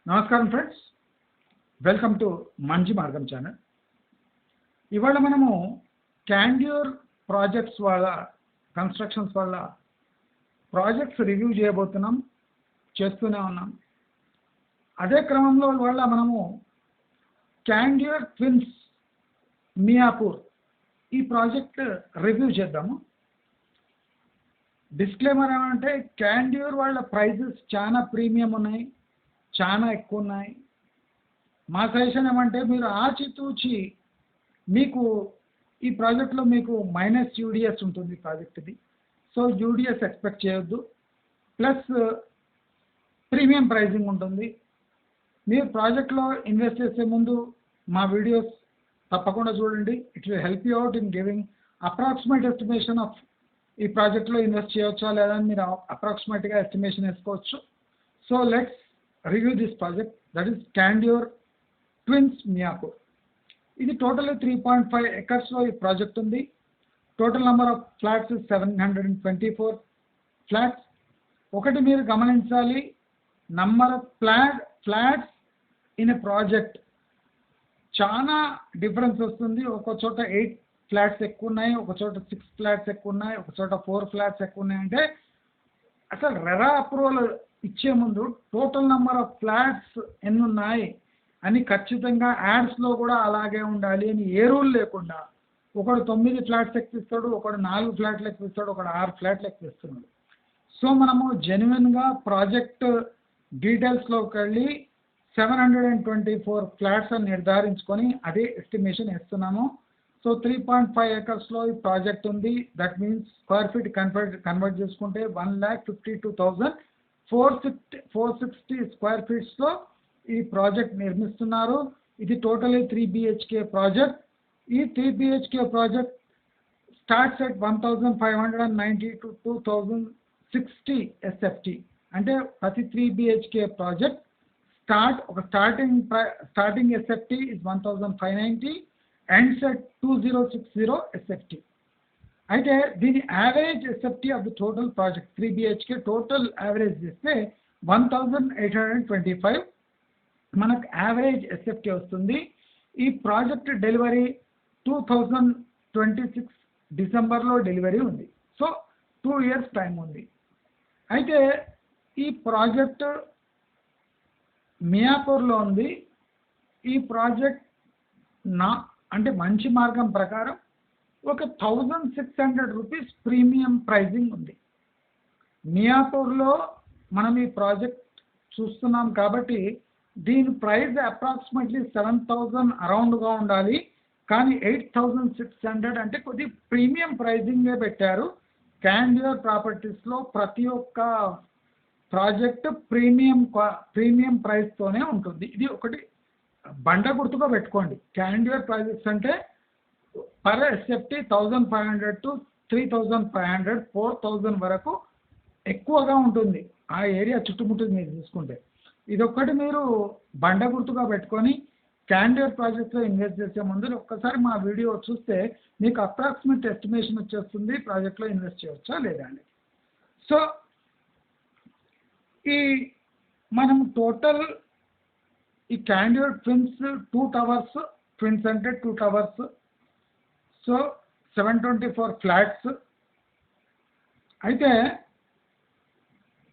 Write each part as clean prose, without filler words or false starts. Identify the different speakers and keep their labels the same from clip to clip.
Speaker 1: నమస్కారం friends, welcome to మంచి మార్గం ఛానల్. ఇవాళ మనము క్యాండ్యూర్ ప్రాజెక్ట్స్ వాళ్ళ కన్స్ట్రక్షన్స్ వాళ్ళ ప్రాజెక్ట్స్ రివ్యూ చేయబోతున్నాం, చేస్తూనే ఉన్నాం. అదే క్రమంలో ఇవాళ మనము క్యాండ్యూర్ ట్విన్స్ మియాపూర్ ఈ ప్రాజెక్ట్ రివ్యూ చేద్దాము. డిస్క్లైమర్ ఏమంటే క్యాండ్యూర్ వాళ్ళ ప్రైజెస్ చాలా ప్రీమియం ఉన్నాయి, చాలా ఎక్కువ ఉన్నాయి. మా సజెషన్ ఏమంటే మీరు ఆచితూచి మీకు ఈ ప్రాజెక్ట్లో మీకు మైనస్ యూడిఎస్ ఉంటుంది ప్రాజెక్ట్ది. సో యూడిఎస్ ఎక్స్పెక్ట్ చేయొద్దు, ప్లస్ ప్రీమియం ప్రైజింగ్ ఉంటుంది. మీరు ప్రాజెక్ట్లో ఇన్వెస్ట్ చేసే ముందు మా వీడియోస్ తప్పకుండా చూడండి. It will help you out in giving approximate estimation of ఈ ప్రాజెక్ట్లో ఇన్వెస్ట్ చేయవచ్చా లేదా అని మీరు అప్రాక్సిమేట్గా ఎస్టిమేషన్ వేసుకోవచ్చు. So let's review this project, that is Candeur twins Miyapur. ఇది టోటల్ 3.5 acres ఈ ప్రాజెక్ట్ ఉంది. Total number of flats 724 flats. ఒకటి మీరు గమనించాలి, number of flats in a project చాలా డిఫరెన్స్ వస్తుంది. ఒక చోట 8 ఫ్లాట్స్ ఎక్కువ ఉన్నాయి, ఒక చోట 6 ఫ్లాట్స్ ఎక్కువ ఉన్నాయి, ఒక చోట 4 ఫ్లాట్స్ ఎక్కువ ఉన్నాయి. అంటే అసలు రెరా అప్రూవల్ ఇచ్చే ముందు టోటల్ నెంబర్ ఆఫ్ ఫ్లాట్స్ ఎన్ని ఉన్నాయి అని ఖచ్చితంగా యాడ్స్లో కూడా అలాగే ఉండాలి అని ఏ రూల్ లేకుండా ఒకడు 9 ఫ్లాట్స్ ఎక్కిస్తాడు, ఒకడు 4 ఫ్లాట్లు ఎక్కిస్తాడు, ఒకడు 6 ఫ్లాట్లు ఎక్కిస్తున్నాడు. సో మనము జెన్యున్గా ప్రాజెక్ట్ డీటెయిల్స్లోకి వెళ్ళి 724 ఫ్లాట్స్ అని నిర్ధారించుకొని అదే ఎస్టిమేషన్ వేస్తున్నాము. సో 3.5 acres ఈ ప్రాజెక్ట్ ఉంది. That means square feet convert చేసుకుంటే 1,52,460 స్క్వేర్ ఫీట్స్లో ఈ ప్రాజెక్ట్ నిర్మిస్తున్నారు. ఇది టోటలీ 3 BHK ప్రాజెక్ట్. ఈ 3 BHK project starts at 1,590 to 2,060 SFT. అంటే ప్రతి 3 BHK project starting SFT is 1,590, ends at 2,060 SFT. అయితే దీని average SFT of the total project 3 BHK total average చేస్తే 1,825 మనకు యావరేజ్ ఎస్ఎఫ్టీ వస్తుంది. ఈ ప్రాజెక్ట్ డెలివరీ 2026 డిసెంబర్లో డెలివరీ ఉంది. సో 2 years టైం ఉంది. అయితే ఈ ప్రాజెక్ట్ మియాపూర్లో ఉంది. ఈ ప్రాజెక్ట్ అంటే మంచి మార్గం ప్రకారం ఒక 1,600 రూపీస్ ప్రీమియం ప్రైజింగ్ ఉంది. మియాపూర్లో మనం ఈ ప్రాజెక్ట్ చూస్తున్నాం కాబట్టి దీని ప్రైస్ అప్రాక్సిమేట్లీ 7,000 అరౌండ్గా ఉండాలి. కానీ 8,600 అంటే కొద్ది ప్రీమియం ప్రైజింగే పెట్టారు. క్యాండ్యూర్ ప్రాపర్టీస్లో ప్రతి ఒక్క ప్రాజెక్ట్ ప్రీమియం ప్రైస్తోనే ఉంటుంది. ఇది ఒకటి బండ గుర్తుగా పెట్టుకోండి. క్యాండ్యూర్ ప్రాజెక్ట్స్ అంటే పర్ ఎస్ఎఫ్టీ 1,500 to 3,500, 4,000 వరకు ఎక్కువగా ఉంటుంది ఆ ఏరియా చుట్టుముట్టు మీరు చూసుకుంటే. ఇదొక్కటి మీరు బండ గుర్తుగా పెట్టుకొని క్యాండ్యూర్ ప్రాజెక్ట్లో ఇన్వెస్ట్ చేసే ముందు ఒక్కసారి మా వీడియో చూస్తే మీకు అప్రాక్సిమేట్ ఎస్టిమేషన్ వచ్చేస్తుంది ప్రాజెక్ట్లో ఇన్వెస్ట్ చేయవచ్చా లేదా అని. సో మనం టోటల్ ఈ క్యాండ్యూర్ ట్విన్స్ 2 towers, ట్విన్స్ అంటే 2 towers, సో 724 ఫ్లాట్స్. అయితే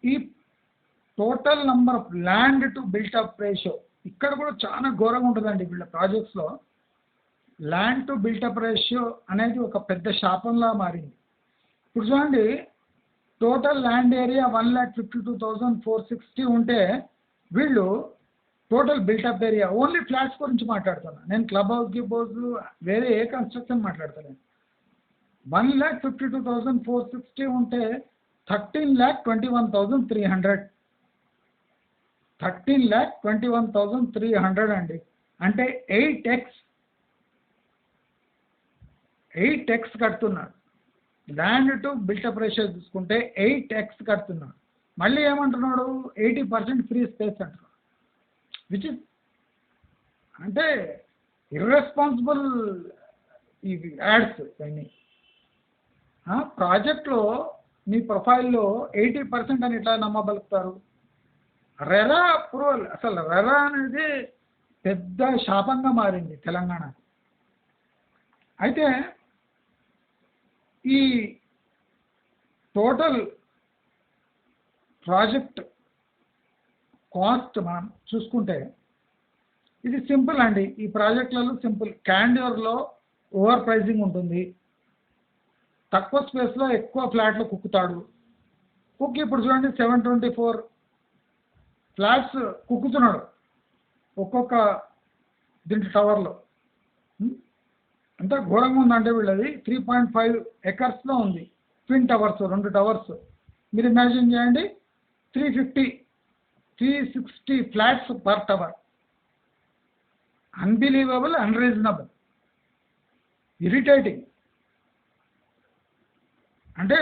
Speaker 1: ఈ total number of land to built-up ratio ఇక్కడ కూడా చాలా ఘోరంగా ఉంటుందండి. వీళ్ళ ప్రాజెక్ట్స్లో ల్యాండ్ టు బిల్టప్ రేషియో అనేది ఒక పెద్ద శాపంలా మారింది. ఇప్పుడు చూడండి, టోటల్ ల్యాండ్ ఏరియా 1,52,460 ఉంటే వీళ్ళు total built-up area only flats గురించి మాట్లాడుతున్నా నేను, క్లబ్ హౌస్ వేరే ఏ కన్స్ట్రక్షన్ మాట్లాడతలేను. 1,52,460 ఉంటే 13,21,300 13,21,300 అండి. అంటే 8x కడుతున్నారు. ల్యాండ్ టు బిల్టప్ రేషియో చూసుకుంటే 8x కడుతున్నాడు. మళ్ళీ ఏమంటున్నాడు, 80% ఫ్రీ స్పేస్ అంటున్నాడు, విచ్ ఇస్ అంటే ఇర్రెస్పాన్సిబుల్ ఈ యాడ్స్ ఇవన్నీ. ప్రాజెక్ట్లో మీ ప్రొఫైల్లో 80% అని ఎట్లా నమ్మబలుగుతారు? రెరా అప్రూవల్, అసలు రెరా అనేది పెద్ద శాపంగా మారింది తెలంగాణ. అయితే ఈ టోటల్ ప్రాజెక్ట్ కాస్ట్ మనం చూసుకుంటే ఇది సింపుల్ అండి. ఈ ప్రాజెక్టులలో సింపుల్. క్యాండియూర్లో ఓవర్ ప్రైజింగ్ ఉంటుంది, తక్కువ స్పేస్లో ఎక్కువ ఫ్లాట్లు కుక్కుతాడు. కుక్కి ఇప్పుడు చూడండి 724 ఫ్లాట్స్ కుక్కుతున్నాడు ఒక్కొక్క దీంట్లో టవర్లో. ఎంత ఘోరంగా ఉందంటే వీళ్ళది 3.5 ఎకర్స్లో ఉంది ట్విన్ టవర్స్, 2 టవర్స్. మీరు ఇమాజిన్ చేయండి, 360 flats per tower. Unbelievable, unreasonable, irritating. అంటే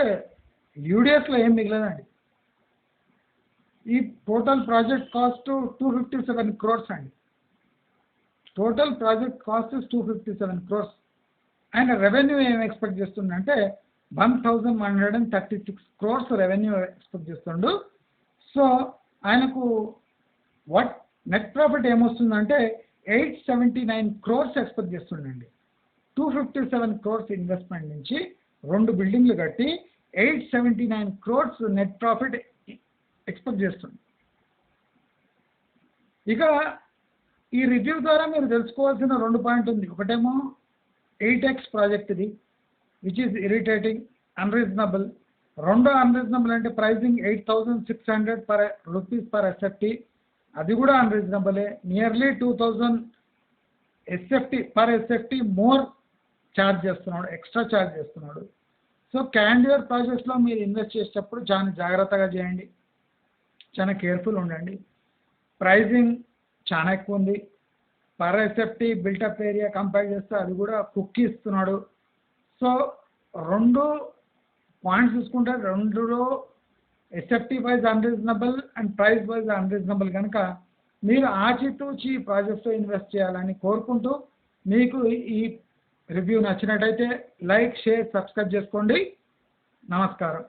Speaker 1: యూడిఎస్లో ఏం మిగలదండి. ఈ టోటల్ ప్రాజెక్ట్ కాస్ట్ 257 crores అండి. Total project cost 257 crores. ఆయన రెవెన్యూ ఏం ఎక్స్పెక్ట్ చేస్తుండంటే 1136 crores రెవెన్యూ ఎక్స్పెక్ట్ చేస్తుండు. సో ఆయనకు వాట్ నెట్ ప్రాఫిట్ ఏమొస్తుందంటే 879 crores ఎక్స్పెక్ట్ చేస్తుండండి. 257 crores ఇన్వెస్ట్మెంట్ నుంచి 2 బిల్డింగ్లు కట్టి 879 crores నెట్ ప్రాఫిట్ ఎక్స్పెక్ట్ చేస్తుంది. ఇక ఈ రివ్యూ ద్వారా మీరు తెలుసుకోవాల్సిన 2 పాయింట్ ఉంది. ఒకటేమో 8x ప్రాజెక్ట్ ఇది, విచ్ ఈజ్ ఇరిటేటింగ్, అన్రీజనబుల్. రెండో అన్రీజనబుల్ అంటే ప్రైజింగ్ 8,600 రూపీస్ పర్ ఎస్ఎఫ్టీ, అది కూడా అన్రీజనబులే. Nearly 2,000 SFT per SFT more charge చేస్తున్నాడు, ఎక్స్ట్రా ఛార్జ్ చేస్తున్నాడు. సో క్యాండియూర్ ప్రాజెక్ట్స్లో మీరు ఇన్వెస్ట్ చేసేటప్పుడు చాలా జాగ్రత్తగా చేయండి, చాలా కేర్ఫుల్ ఉండండి. ప్రైజింగ్ చాలా ఎక్కువ ఉంది. Per SFT built-up area compare చేస్తే అది కూడా కుక్కి ఇస్తున్నాడు. సో 2 పాయింట్స్ చూసుకుంటే 2లో SFT wise unreasonable and price wise unreasonable. కనుక మీరు ఆచితూచి ప్రాజెక్ట్స్లో ఇన్వెస్ట్ చేయాలని కోరుకుంటూ, మీకు ఈ రివ్యూ నచ్చినట్టయితే లైక్, షేర్, సబ్స్క్రైబ్ చేసుకోండి. నమస్కారం.